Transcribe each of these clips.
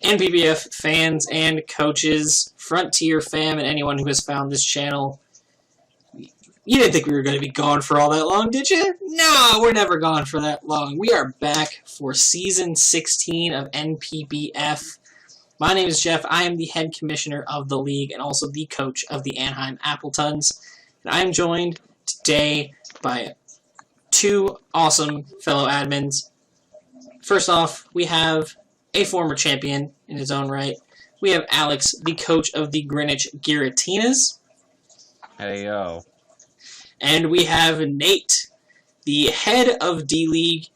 NPBF fans and coaches, Frontier fam, and anyone who has found this channel. You didn't think we were going to be gone for all that long, did you? No, we're never gone for that long. We are back for Season 16 of NPBF. My name is Jeff. I am the head commissioner of the league and also the coach of the Anaheim Appletons. And I am joined today by two awesome fellow admins. First off, we have a former champion in his own right. We have Alex, the coach of the Greenwich Giratinas. Hey, yo. And we have Nate, the head of D-League,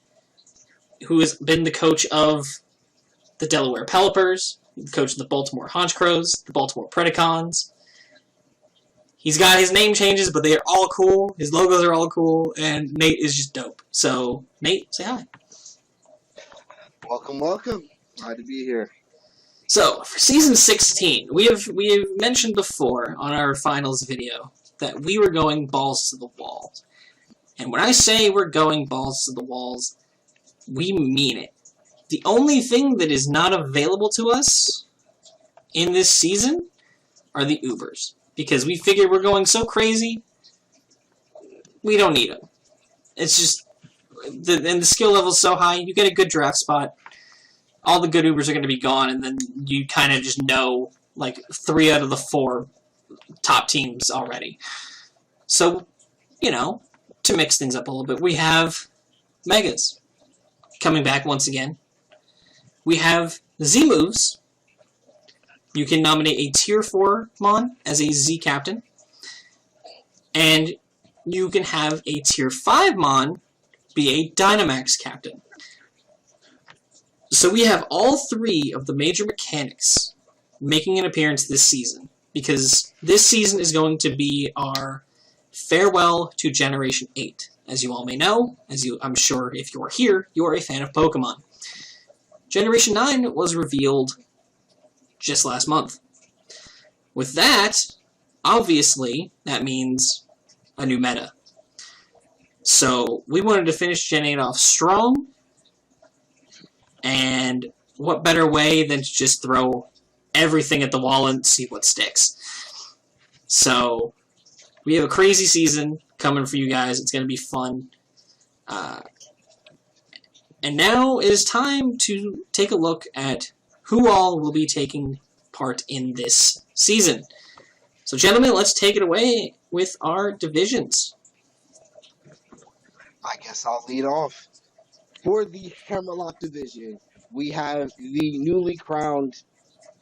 who has been the coach of the Delaware Pelipers, the coach of the Baltimore Haunch Crows, the Baltimore Predacons. He's got his name changes, but they are all cool. His logos are all cool, and Nate is just dope. So, Nate, say hi. Welcome, welcome. Glad to be here. So, for Season 16, we have mentioned before on our finals video that we were going balls to the walls. And when I say we're going balls to the walls, we mean it. The only thing that is not available to us in this season are the Ubers. Because we figure we're going so crazy, we don't need them. It's just, and the skill level is so high, you get a good draft spot, all the good Ubers are going to be gone, and then you kind of just know, like, 3 out of the 4 top teams already. So, you know, to mix things up a little bit, we have Megas coming back once again. We have Z-Moves. You can nominate a Tier 4 Mon as a Z Captain. And you can have a Tier 5 Mon be a Dynamax Captain. So we have all 3 of the major mechanics making an appearance this season. Because this season is going to be our farewell to Generation 8. As you all may know, I'm sure if you're here, you're a fan of Pokemon. Generation 9 was revealed just last month. With that, obviously, that means a new meta. So we wanted to finish Gen 8 off strong, and what better way than to just throw everything at the wall and see what sticks. So we have a crazy season coming for you guys. It's going to be fun. And now it is time to take a look at who all will be taking part in this season. So gentlemen, let's take it away with our divisions. I guess I'll lead off. For the Hammerlock division, we have the newly crowned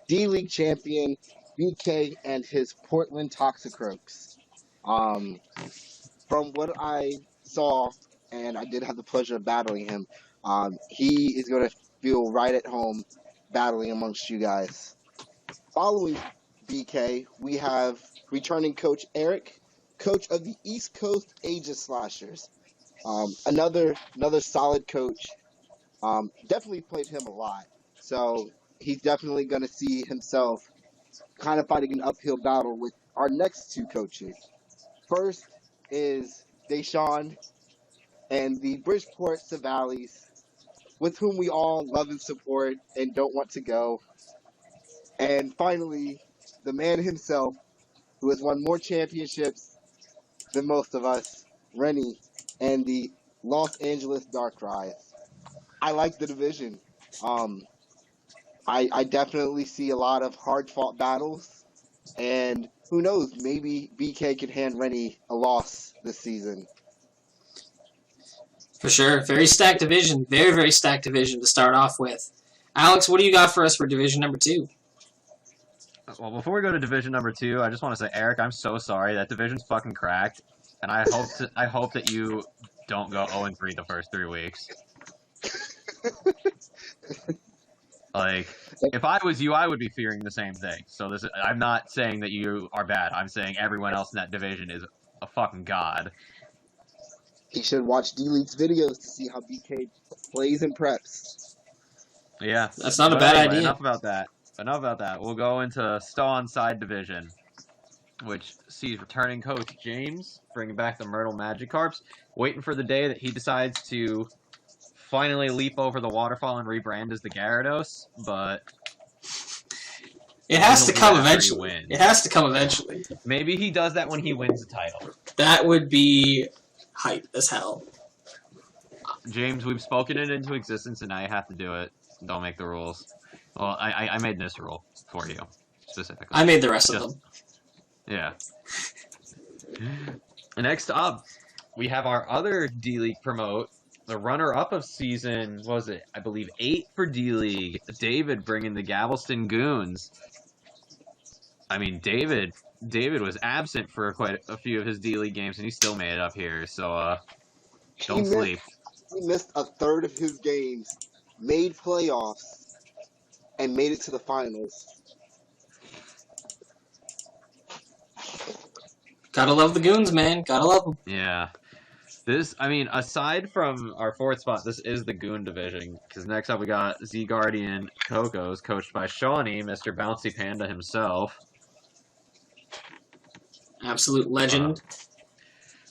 D-League champion, BK, and his Portland Toxicroaks. From what I saw, and I did have the pleasure of battling him, he is going to feel right at home battling amongst you guys. Following BK, we have returning coach Eric, coach of the East Coast Aegis Slashers. Another solid coach. Definitely played him a lot. So he's definitely going to see himself kind of fighting an uphill battle with our next 2 coaches. First is Deshaun and the Bridgeport Savalis, with whom we all love and support and don't want to go. And finally, the man himself, who has won more championships than most of us, Rennie, and the Los Angeles Darkrai's. I like the division. I definitely see a lot of hard-fought battles, and who knows, maybe BK could hand Rennie a loss this season. For sure. Very stacked division. Very, very stacked division to start off with. Alex, what do you got for us for division number 2? Well, before we go to division number 2, I just want to say, Eric, I'm so sorry. That division's fucking cracked, and I hope that you don't go 0-3 the first 3 weeks. Like, if I was you, I would be fearing the same thing. So I'm not saying that you are bad. I'm saying everyone else in that division is a fucking god. He should watch D-League's videos to see how BK plays and preps. Yeah. That's not a bad idea. Enough about that. We'll go into Stawn Side Division, which sees returning coach James bringing back the Myrtle Magikarps, waiting for the day that he decides to finally leap over the waterfall and rebrand as the Gyarados, but It has to He'll do come it after he eventually. wins. It has to come eventually. Maybe he does that when he wins the title. That would be hype as hell. James, we've spoken it into existence, and now you have to do it. Don't make the rules. Well, I made this rule for you, specifically. I made the rest of them. Yeah. Next up, we have our other D-League promote. The runner-up of season, what was it? I believe 8 for D-League. David bringing the Galveston Goons. I mean, David was absent for quite a few of his D-League games, and he still made it up here. So, don't sleep. He missed a third of his games, made playoffs, and made it to the finals. Gotta love the Goons, man. Gotta love them. Yeah. Aside from our 4th spot, this is the Goon division. Because next up we got Z Guardian Cocos, coached by Shawnee, Mr. Bouncy Panda himself. Absolute legend.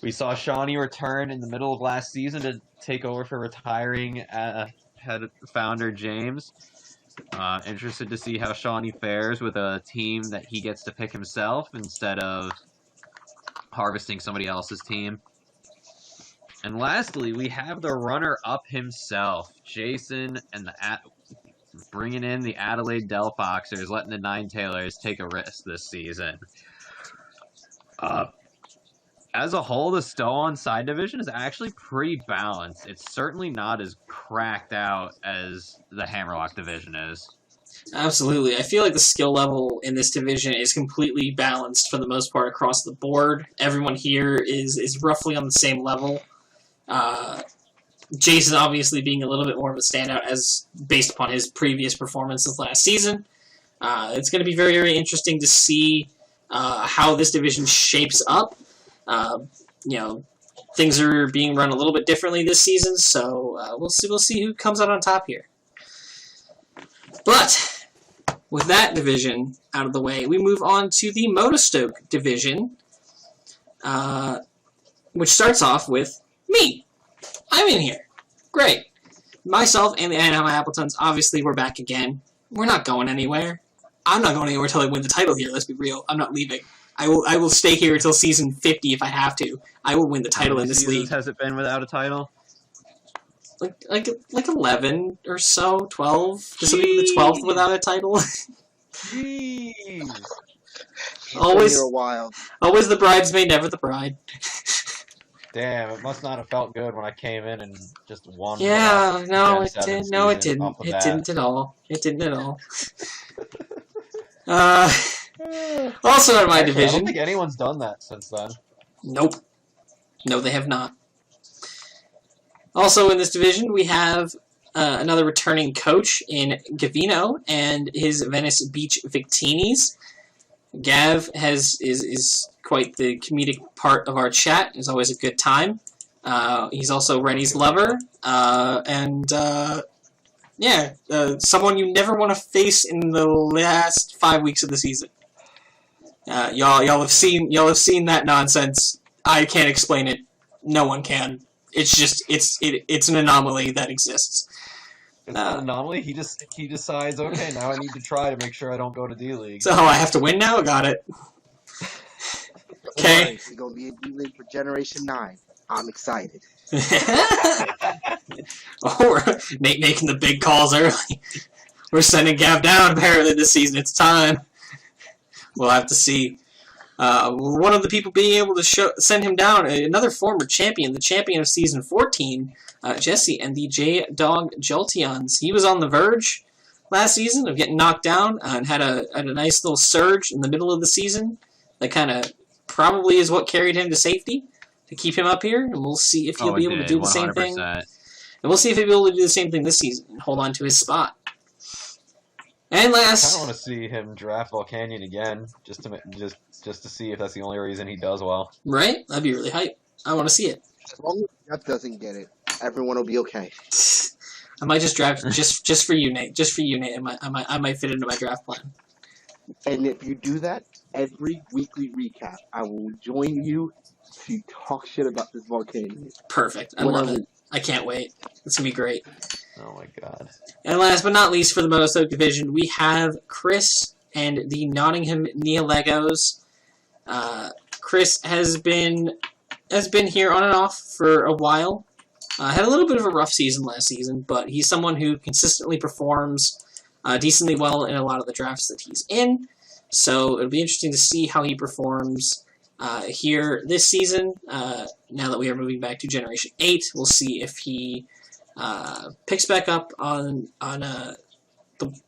We saw Shawnee return in the middle of last season to take over for retiring head founder James. Interested to see how Shawnee fares with a team that he gets to pick himself instead of harvesting somebody else's team. And lastly, we have the runner-up himself, Jason, and bringing in the Adelaide Del Foxers, letting the Nine Tailors take a risk this season. As a whole, the Stow-on side division is actually pretty balanced. It's certainly not as cracked out as the Hammerlock division is. Absolutely. I feel like the skill level in this division is completely balanced for the most part across the board. Everyone here is roughly on the same level. Jason obviously being a little bit more of a standout as based upon his previous performances last season. It's going to be very, very interesting to see how this division shapes up. Things are being run a little bit differently this season, so we'll see who comes out on top here. But with that division out of the way, we move on to the Motostoke division, which starts off with me. I'm in here. Great. Myself and the Anaheim Appletons, obviously, we're back again. We're not going anywhere. I'm not going anywhere until I win the title here, let's be real. I'm not leaving. I will stay here until season 50 if I have to. I will win the title in this league. Has it been without a title? Like 11 or so, 12. This will be the 12th without a title. Jeez. Always the bridesmaid, never the bride. Damn, it must not have felt good when I came in and just won. Yeah, no, it did. No, it didn't. It didn't at all. It didn't at all. Also in my division. I don't think anyone's done that since then. Nope. No, they have not. Also in this division, we have another returning coach in Gavino and his Venice Beach Victinis. Gav is quite the comedic part of our chat. It's always a good time. He's also Rennie's lover. Someone you never want to face in the last 5 weeks of the season. Y'all have seen that nonsense. I can't explain it. No one can. It's just it's an anomaly that exists. It's not an anomaly. He decides, okay, now I need to try to make sure I don't go to D-League. So I have to win now? Got it. Okay. It's going to be a D-League for Generation 9. I'm excited. We're making the big calls early. We're sending Gav down apparently this season. It's time. We'll have to see. One of the people being able to send him down, another former champion, the champion of Season 14, Jesse, and the J-Dog Jolteons. He was on the verge last season of getting knocked down and had a nice little surge in the middle of the season. That kind of probably is what carried him to safety to keep him up here, and we'll see if he'll be able to do the same thing. And we'll see if he'll be able to do the same thing this season and hold on to his spot. And last, I kind of want to see him draft Volcanion again, just to see if that's the only reason he does well. Right? That'd be really hype. I want to see it. As long as Jeff doesn't get it, everyone will be okay. I might just draft just for you, Nate. Just for you, Nate. I might fit into my draft plan. And if you do that, every weekly recap, I will join you to talk shit about this Volcanion. Perfect. I love it. I can't wait. It's gonna be great. Oh my god. And last but not least, for the Moto division, we have Chris and the Nottingham Neolegos. Chris has been here on and off for a while. Had a little bit of a rough season last season, but he's someone who consistently performs decently well in a lot of the drafts that he's in. So it'll be interesting to see how he performs here this season. Now that we are moving back to Generation 8, we'll see if he picks back up on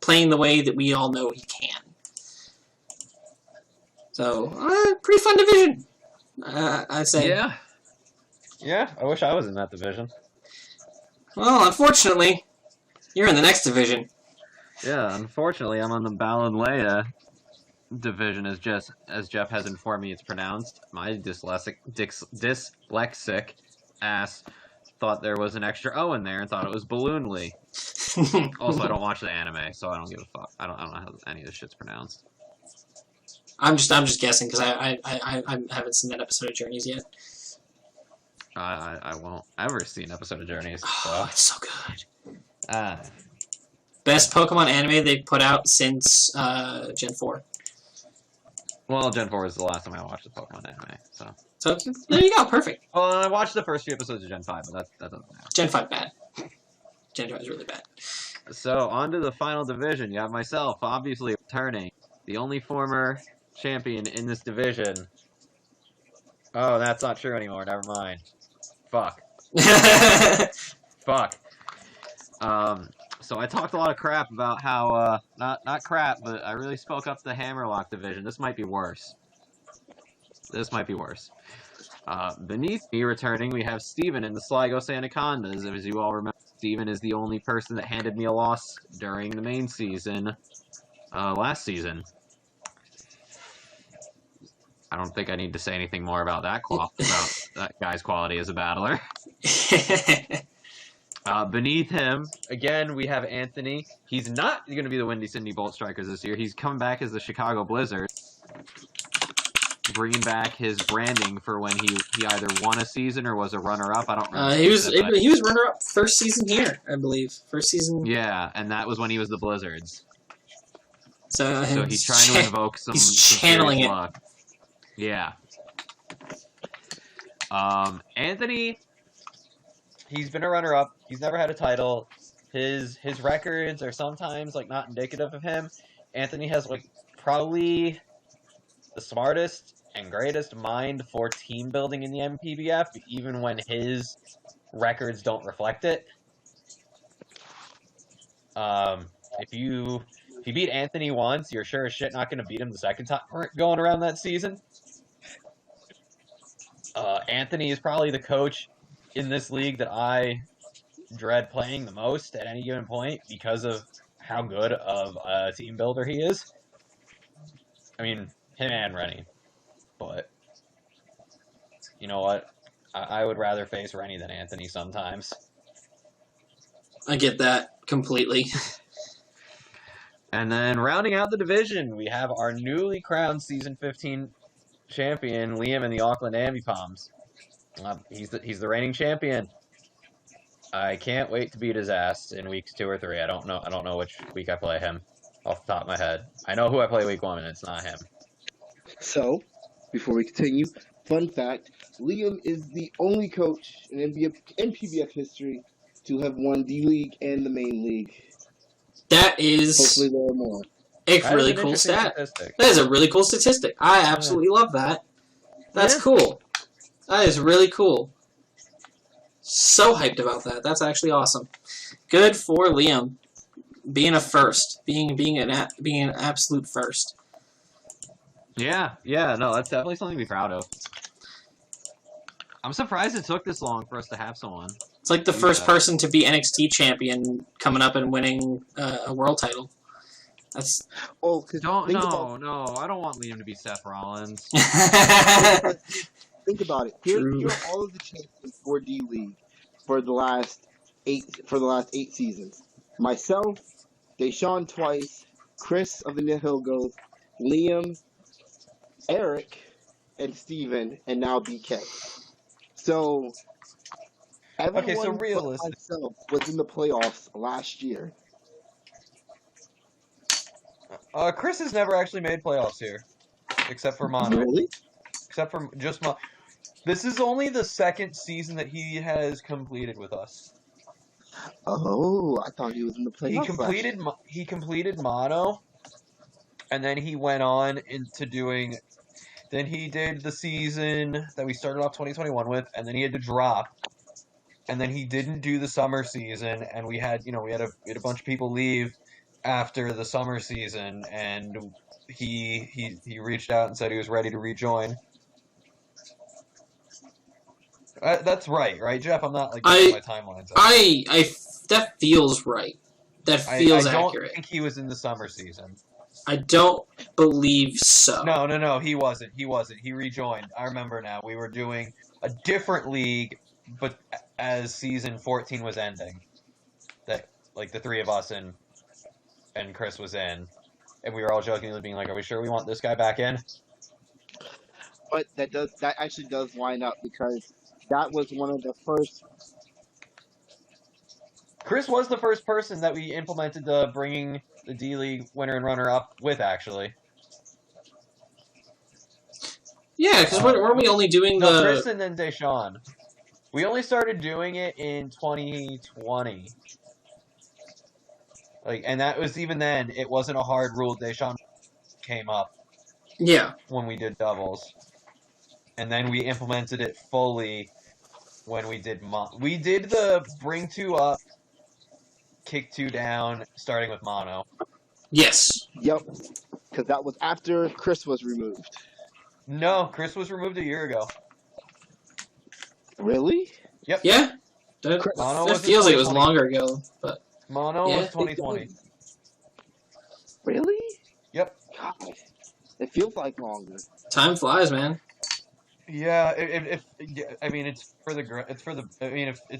playing the way that we all know he can. So, pretty fun division, I'd say. Yeah. Yeah, I wish I was in that division. Well, unfortunately, you're in the next division. Yeah, unfortunately, I'm on the Balinleia division, as Jeff has informed me it's pronounced. My dyslexic ass thought there was an extra O in there and thought it was Balloonly. Also, I don't watch the anime, so I don't give a fuck. I don't know how any of this shit's pronounced. I'm just guessing because I haven't seen that episode of Journeys yet. I won't ever see an episode of Journeys. So. Oh, it's so good. Best Pokemon anime they've put out since Gen 4. Well, Gen 4 was the last time I watched the Pokemon anime, so there you go, perfect. Well, I watched the first few episodes of Gen 5, but that doesn't matter. Gen 5 bad. Gen 5 is really bad. So, on to the final division. You have myself, obviously returning, the only former champion in this division. Oh, that's not true anymore. Never mind. Fuck. Fuck. So I talked a lot of crap about how, not crap, but I really spoke up the Hammerlock division. This might be worse. Beneath me returning, we have Steven in the Sligo Anacondas. As you all remember, Steven is the only person that handed me a loss during the main season, last season. I don't think I need to say anything more about that guy's quality as a battler. Beneath him, again, we have Anthony. He's not going to be the Windy City Bolt Strikers this year. He's coming back as the Chicago Blizzard, bringing back his branding for when he either won a season or was a runner-up. I don't remember. He was runner-up first season here, I believe. First season. Yeah, and that was when he was the Blizzards. So he's trying to invoke some. He's channeling it. Luck. Yeah. Anthony, he's been a runner-up. He's never had a title. His records are sometimes not indicative of him. Anthony has probably the smartest and greatest mind for team building in the NPBF, even when his records don't reflect it. If you beat Anthony once, you're sure as shit not going to beat him the second time going around that season. Anthony is probably the coach in this league that I dread playing the most at any given point because of how good of a team builder he is. I mean, him and Rennie. But, you know what? I would rather face Rennie than Anthony sometimes. I get that completely. And then rounding out the division, we have our newly crowned Season 15 champion, Liam, in the Auckland Ambipoms. He's the reigning champion. I can't wait to beat his ass in weeks 2 or 3. I don't know which week I play him off the top of my head. I know who I play week 1, and it's not him. So, before we continue, fun fact, Liam is the only coach in NPBF history to have won D-League and the main league. That is hopefully there are more. A really cool stat. Statistic. That is a really cool statistic. I absolutely love that. That's cool. That is really cool. So hyped about that. That's actually awesome. Good for Liam, being a first, being an absolute first. Yeah, no, that's definitely something to be proud of. I'm surprised it took this long for us to have someone. It's like the first person to be NXT champion coming up and winning a world title. That's I don't want Liam to be Seth Rollins. Think about it. Here are all of the champions for D League for the last 8 seasons. Myself, Deshaun twice, Chris of the Neolegos, Liam, Eric, and Steven, and now BK. So Okay, so Everyone but realistic. myself was in the playoffs last year. Chris has never actually made playoffs here, except for Mono. Really? Except for just Mono. This is only the second season that he has completed with us. Oh, I thought he was in the playoffs. He completed Mono, and then he went on into doing. Then he did the season that we started off 2021 with, and then he had to drop. And then he didn't do the summer season, and we had a bunch of people leave after the summer season, and he reached out and said he was ready to rejoin. That's right, Jeff? I'm not like my timelines. That feels right. That feels accurate. I don't think he was in the summer season. I don't believe so. No, he wasn't. He rejoined. I remember now. We were doing a different league, but as season 14 was ending, that like the three of us and Chris was in, and we were all jokingly being like, "Are we sure we want this guy back in?" But that actually does line up because that was one of the first. Chris was the first person that we implemented the bringing the D-League winner and runner-up with, actually. Yeah, because weren't we only doing the... Chris and then Deshaun. We only started doing it in 2020. And that was, even then, it wasn't a hard rule. Deshaun came up. Yeah. When we did doubles. And then we implemented it fully when we did... We did the bring two up, kick two down, starting with mono. Yes. Yep. Because that was after Chris was removed. No, Chris was removed a year ago. Really? Yep. Yeah. That feels like it was longer ago, but mono was 2020. Really? Yep. God, it feels like longer. Time flies, man. Yeah, it's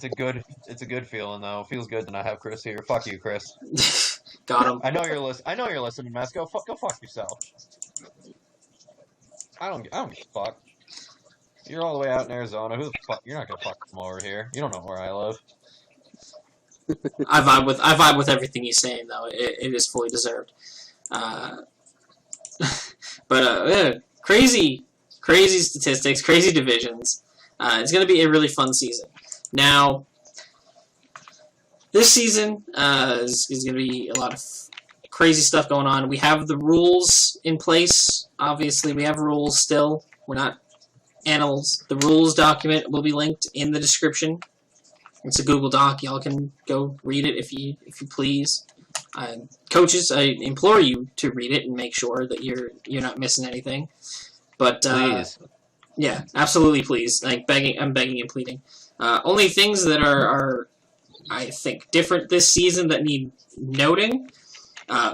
a good feeling though. It feels good to not have Chris here. Fuck you, Chris. Got him. I know you're listening, Mess. Go fuck yourself. I don't give a fuck. You're all the way out in Arizona. Who the fuck? You're not gonna fuck come over here. You don't know where I live. I vibe with everything he's saying though. It is fully deserved. Crazy statistics, crazy divisions. It's going to be a really fun season. Now, this season is going to be a lot of crazy stuff going on. We have the rules in place. Obviously, we have rules still. We're not animals. The rules document will be linked in the description. It's a Google Doc. Y'all can go read it if you please. Coaches, I implore you to read it and make sure that you're not missing anything. But please. Yeah, absolutely, please. I'm begging and pleading. Only things that are I think different this season that need noting.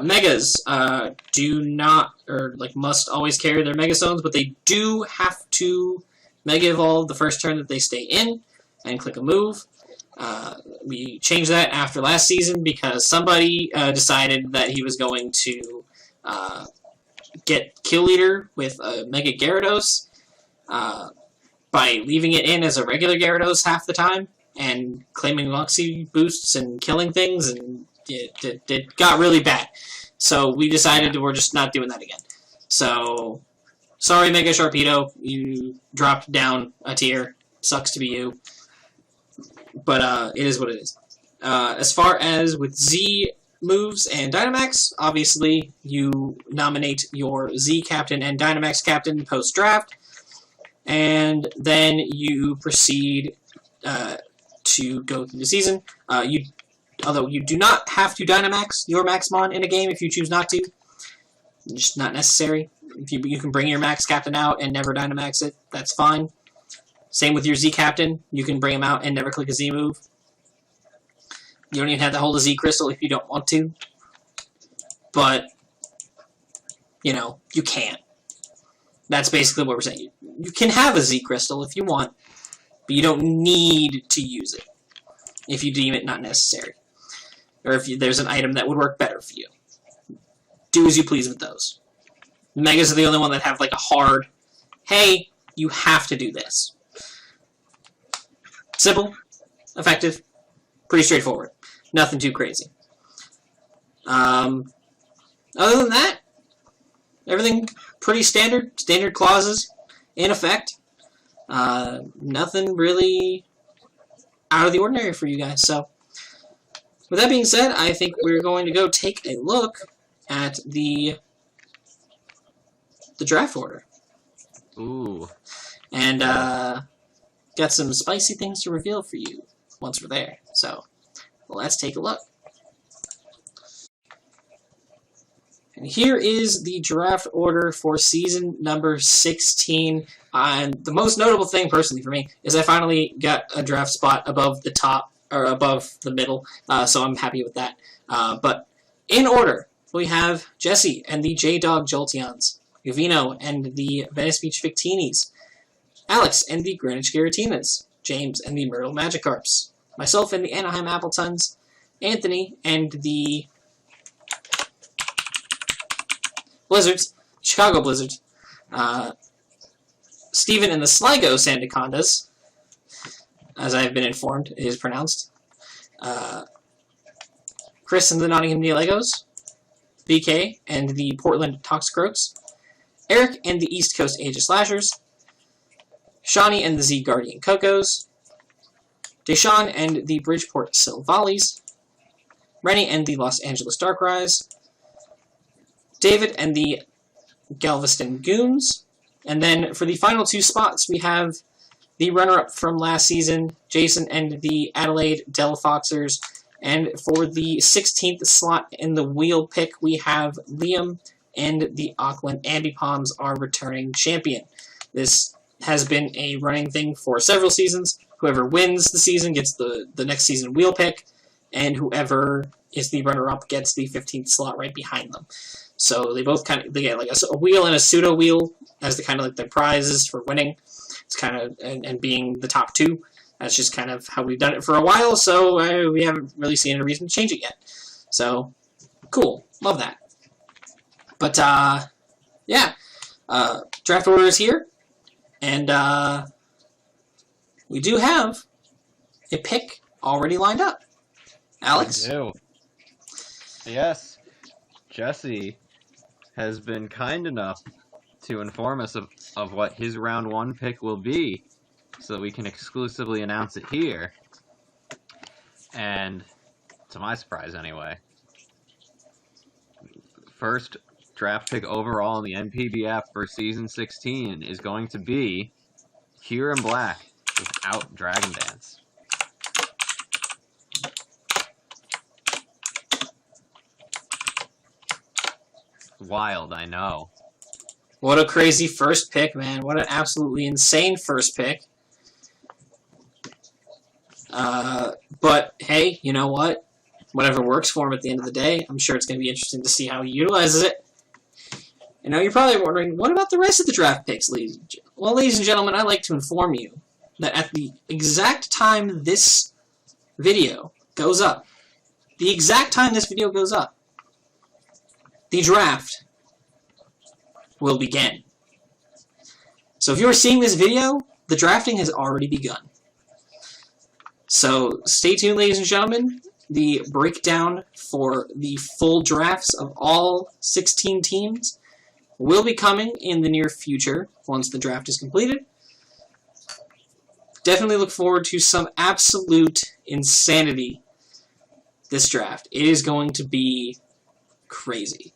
Megas do not must always carry their Mega Stones, but they do have to Mega Evolve the first turn that they stay in and click a move. We changed that after last season because somebody decided that he was going to get Kill Leader with a Mega Gyarados by leaving it in as a regular Gyarados half the time and claiming Moxie boosts and killing things, and it got really bad. So we decided we're just not doing that again. So, sorry Mega Sharpedo, you dropped down a tier. Sucks to be you. But it is what it is. As far as with Z moves and Dynamax, obviously you nominate your Z captain and Dynamax captain post-draft, and then you proceed to go through the season. Although you do not have to Dynamax your Maxmon in a game if you choose not to. Just not necessary. If you can bring your Max captain out and never Dynamax it, that's fine. Same with your Z captain. You can bring him out and never click a Z move. You don't even have to hold a Z crystal if you don't want to. But, you can't. That's basically what we're saying. You can have a Z crystal if you want, but you don't need to use it if you deem it not necessary. Or if there's an item that would work better for you. Do as you please with those. Megas are the only one that have a hard, hey, you have to do this. Simple. effective, pretty straightforward. Nothing too crazy. Other than that, everything pretty standard. Standard clauses in effect. Nothing really out of the ordinary for you guys. So, with that being said, I think we're going to go take a look at the draft order. Ooh. And got some spicy things to reveal for you once we're there. So, let's take a look. And here is the draft order for season number 16. And the most notable thing, personally, for me, is I finally got a draft spot above the top, or above the middle, so I'm happy with that. But in order, we have Jesse and the J-Dog Jolteons, Gavino and the Venice Beach Victinis, Alex and the Greenwich Garatinas, James and the Myrtle Magikarps, myself and the Anaheim Appletons, Anthony and the Blizzards, Chicago Blizzards, Steven and the Sligo Sandacondas, as I have been informed it is pronounced, Chris and the Nottingham Neolegos, BK and the Portland Toxicroaks, Eric and the East Coast Aegis Slashers, Shawnee and the Z Guardian Cocos, Deshaun and the Bridgeport Silvallis, Rennie and the Los Angeles Darkrise, David and the Galveston Goons, and then for the final two spots we have the runner-up from last season, Jason and the Adelaide Del Foxers, and for the 16th slot in the wheel pick we have Liam and the Auckland Ambipalms, our returning champion. This has been a running thing for several seasons. Whoever wins the season gets the next season wheel pick, and whoever is the runner-up gets the 15th slot right behind them. So they both they get like a wheel and a pseudo wheel as the kind of like the prizes for winning. It's kind of and being the top two. That's just kind of how we've done it for a while. So we haven't really seen a reason to change it yet. So cool, love that. But yeah, draft order is here, and we do have a pick already lined up. Alex? We do. Yes. Jesse has been kind enough to inform us of what his round one pick will be so that we can exclusively announce it here. And, to my surprise anyway, first draft pick overall in the NPBF for Season 16 is going to be Here in Black without Dragon Dance. Wild, I know. What a crazy first pick, man. What an absolutely insane first pick. But, hey, you know what? Whatever works for him at the end of the day, I'm sure it's going to be interesting to see how he utilizes it. You know, you're probably wondering, what about the rest of the draft picks, ladies and gentlemen? Well, ladies and gentlemen, I'd like to inform you that at the exact time this video goes up, the draft will begin. So if you're seeing this video, the drafting has already begun. So stay tuned, ladies and gentlemen. The breakdown for the full drafts of all 16 teams will be coming in the near future once the draft is completed. Definitely look forward to some absolute insanity this draft. It is going to be crazy.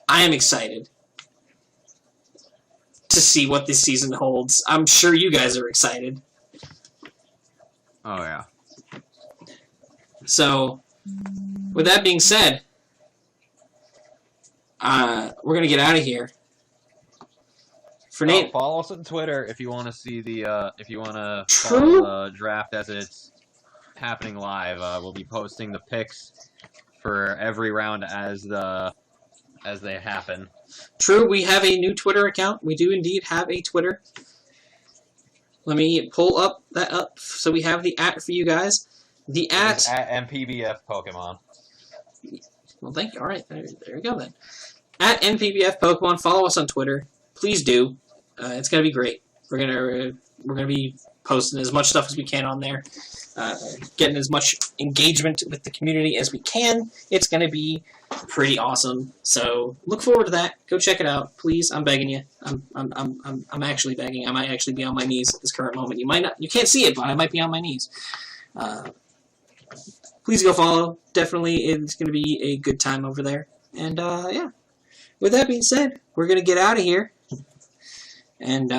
I am excited to see what this season holds. I'm sure you guys are excited. Oh, yeah. So, with that being said, we're going to get out of here. For Nate, follow us on Twitter if you want to see the if you want to True. follow the draft as it's happening live. We'll be posting the picks for every round as they happen. True, we have a new Twitter account. We do indeed have a Twitter. Let me pull that up so we have the @ for you guys. The It's at NPBF Pokemon. Well, thank you. All right, there you go then. At NPBF Pokemon, follow us on Twitter. Please do. It's gonna be great. We're gonna be posting as much stuff as we can on there, getting as much engagement with the community as we can. It's going to be pretty awesome. So look forward to that. Go check it out, please. I'm begging you. I'm actually begging. I might actually be on my knees at this current moment. You can't see it, but I might be on my knees. Please go follow. Definitely, it's going to be a good time over there. And yeah, with that being said, we're going to get out of here. And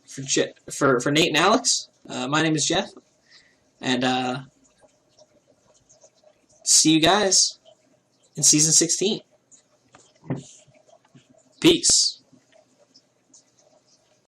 for Nate and Alex, my name is Jeff. And see you guys in Season 16. Peace.